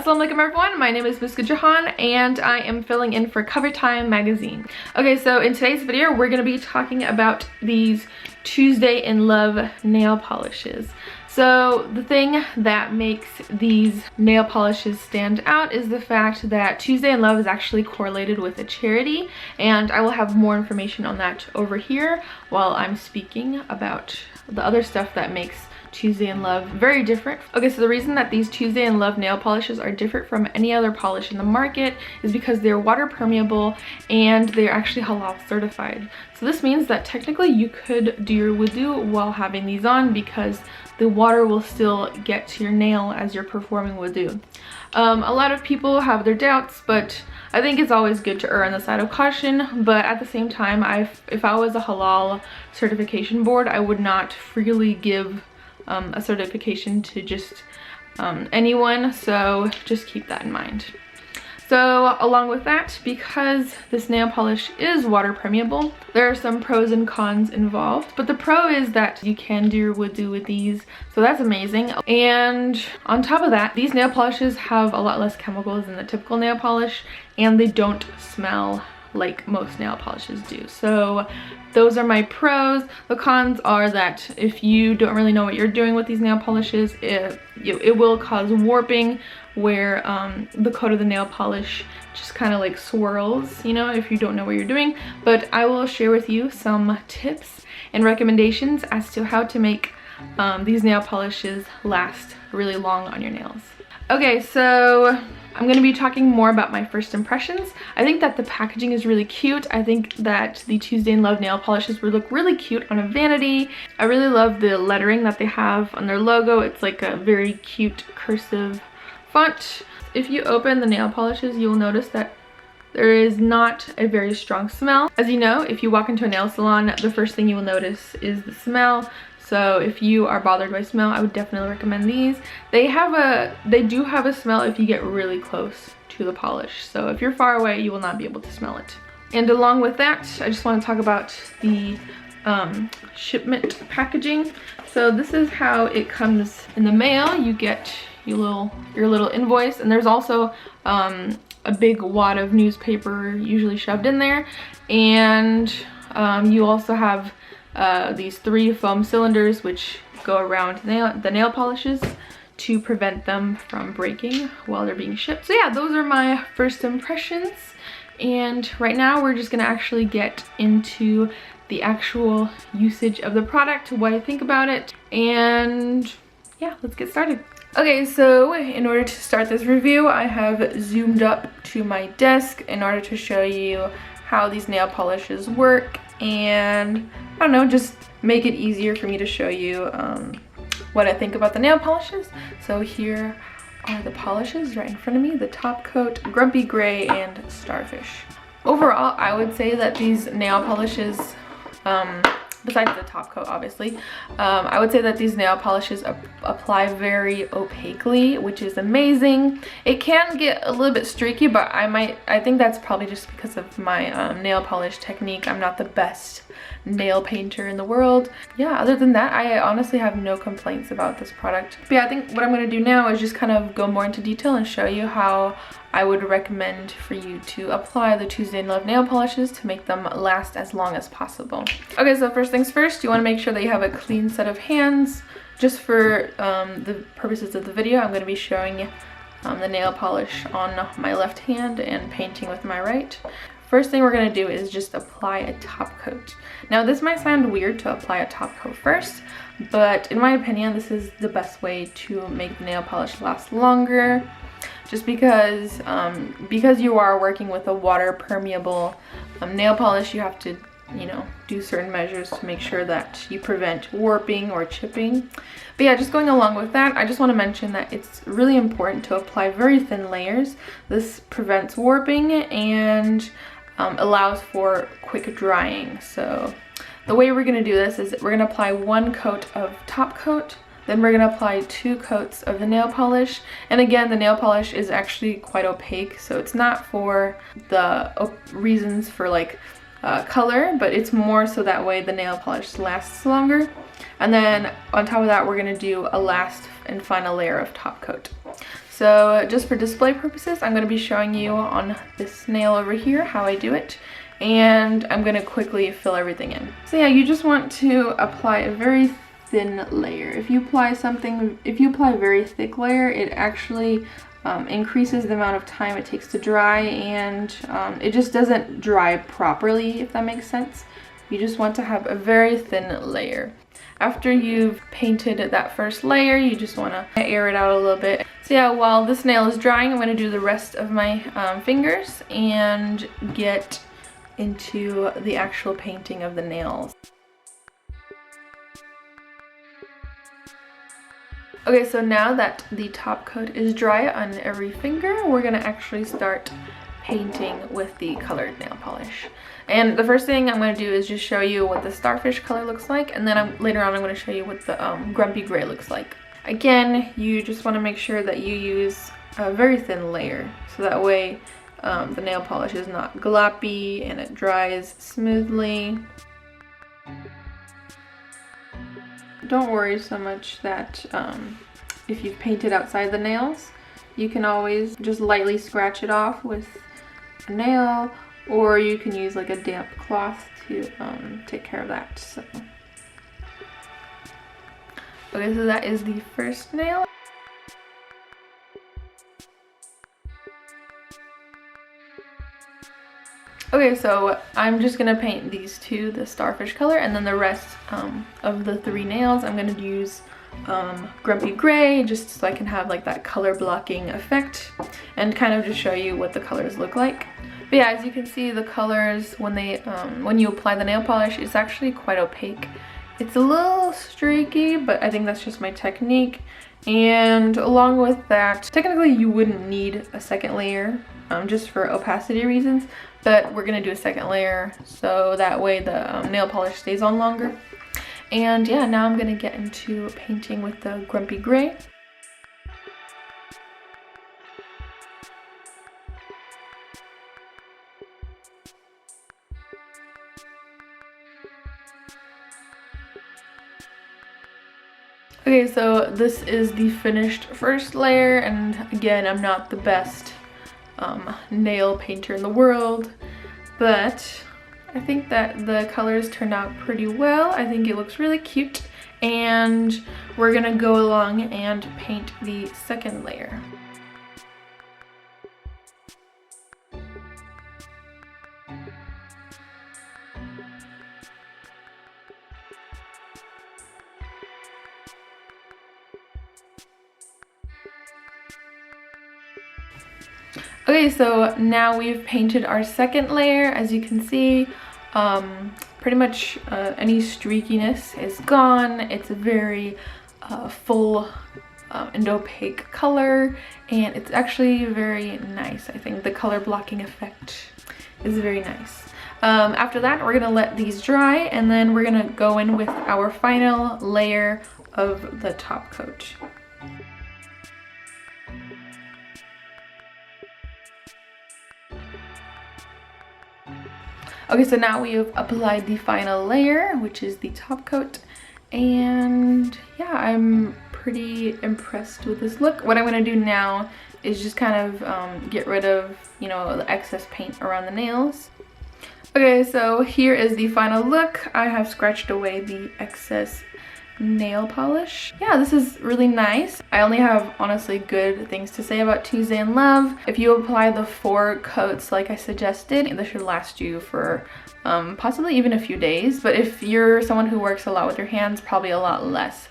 Assalamu alaikum everyone, my name is Muska Jahan and I am filling in for Covertime magazine. Okay, so in today's video we're going to be talking about these Tuesday in Love nail polishes. So the thing that makes these nail polishes stand out is the fact that Tuesday in Love is actually correlated with a charity, and I will have more information on that over here while I'm speaking about the other stuff that makes Tuesday in Love very different. Okay, so the reason that these Tuesday in Love nail polishes are different from any other polish in the market is because they're water permeable and they're actually halal certified. So this means that technically you could do your wudu while having these on because the water will still get to your nail as you're performing wudu. A lot of people have their doubts, but I think it's always good to err on the side of caution. But at the same time, if I was a halal certification board, I would not freely give a certification to just anyone, so just keep that in mind. So along with that, because this nail polish is water permeable, there are some pros and cons involved, but the pro is that you can do your wudu with these, so that's amazing. And on top of that, these nail polishes have a lot less chemicals than the typical nail polish, and they don't smell like most nail polishes do. So those are my pros. The cons are that if you don't really know what you're doing with these nail polishes, it will cause warping, where the coat of the nail polish just kind of like swirls, you know, if you don't know what you're doing. But I will share with you some tips and recommendations as to how to make these nail polishes last really long on your nails. Okay, so I'm going to be talking more about my first impressions. I think that the packaging is really cute. I think that the Tuesday in Love nail polishes would look really cute on a vanity. I really love the lettering that they have on their logo. It's like a very cute cursive font. If you open the nail polishes, you'll notice that there is not a very strong smell. As you know, if you walk into a nail salon, the first thing you will notice is the smell. So if you are bothered by smell, I would definitely recommend these. They do have a smell if you get really close to the polish. So if you're far away, you will not be able to smell it. And along with that, I just want to talk about the shipment packaging. So this is how it comes in the mail. You get your little invoice, and there's also a big wad of newspaper usually shoved in there. And you also have these 3 foam cylinders which go around the nail polishes to prevent them from breaking while they're being shipped. So yeah, those are my first impressions, and right now we're just gonna actually get into the actual usage of the product, what I think about it, and yeah, let's get started. Okay, so in order to start this review, I have zoomed up to my desk in order to show you how these nail polishes work, and I don't know, just make it easier for me to show you what I think about the nail polishes. So here are the polishes right in front of me: the top coat, grumpy gray, and starfish. Overall, I would say that these nail polishes, besides the top coat obviously, I would say that these nail polishes apply very opaquely, which is amazing. It can get a little bit streaky, but I think that's probably just because of my nail polish technique. I'm not the best nail painter in the world. Yeah, other than that, I honestly have no complaints about this product. But yeah, I think what I'm going to do now is just kind of go more into detail and show you how I would recommend for you to apply the Tuesday in Love nail polishes to make them last as long as possible. Okay, so first things first, you want to make sure that you have a clean set of hands. Just for the purposes of the video, I'm going to be showing the nail polish on my left hand and painting with my right. First thing we're going to do is just apply a top coat. Now this might sound weird to apply a top coat first, but in my opinion this is the best way to make the nail polish last longer. Just because you are working with a water permeable nail polish, you have to, you know, do certain measures to make sure that you prevent warping or chipping. But yeah, just going along with that, I just want to mention that it's really important to apply very thin layers. This prevents warping and allows for quick drying. So the way we're going to do this is we're going to apply 1 coat of top coat, then we're going to apply 2 coats of the nail polish. And again, the nail polish is actually quite opaque, so it's not for the reasons for like color, but it's more so that way the nail polish lasts longer. And then on top of that, we're gonna do a last and final layer of top coat. So just for display purposes, I'm gonna be showing you on this nail over here how I do it. And I'm gonna quickly fill everything in. So yeah, you just want to apply a very thin layer. If you apply a very thick layer, it actually increases the amount of time it takes to dry, and it just doesn't dry properly, if that makes sense. You just want to have a very thin layer. After you've painted that first layer, you just want to air it out a little bit. So yeah, while this nail is drying, I'm going to do the rest of my fingers and get into the actual painting of the nails. Okay, so now that the top coat is dry on every finger, we're gonna actually start painting with the colored nail polish. And the first thing I'm gonna do is just show you what the starfish color looks like, and then later on I'm gonna show you what the grumpy gray looks like. Again, you just wanna make sure that you use a very thin layer, so that way the nail polish is not gloppy and it dries smoothly. Don't worry so much that if you've painted outside the nails, you can always just lightly scratch it off with a nail, or you can use like a damp cloth to take care of that. So. Okay, so that is the first nail. Okay, so I'm just gonna paint these two, the starfish color, and then the rest of the three nails I'm gonna use grumpy gray, just so I can have like that color blocking effect and kind of just show you what the colors look like. But yeah, as you can see, the colors when you apply the nail polish, it's actually quite opaque. It's a little streaky, but I think that's just my technique. And along with that, technically you wouldn't need a second layer just for opacity reasons, but we're gonna do a second layer so that way the nail polish stays on longer. And yeah, now I'm gonna get into painting with the grumpy gray. Okay, so this is the finished first layer, and again, I'm not the best nail painter in the world, but I think that the colors turned out pretty well. I think it looks really cute, and we're gonna go along and paint the second layer. Okay, so now we've painted our second layer. As you can see, pretty much any streakiness is gone. It's a very full and opaque color, and it's actually very nice. I think the color blocking effect is very nice. After that, we're gonna let these dry, and then we're gonna go in with our final layer of the top coat. Okay, so now we have applied the final layer, which is the top coat, and yeah, I'm pretty impressed with this look. What I'm gonna do now is just kind of get rid of, you know, the excess paint around the nails. Okay, so here is the final look. I have scratched away the excess nail polish. Yeah, this is really nice. I only have honestly good things to say about Tuesday in Love. If you apply the 4 coats like I suggested, this should last you for possibly even a few days, but if you're someone who works a lot with your hands, probably a lot less.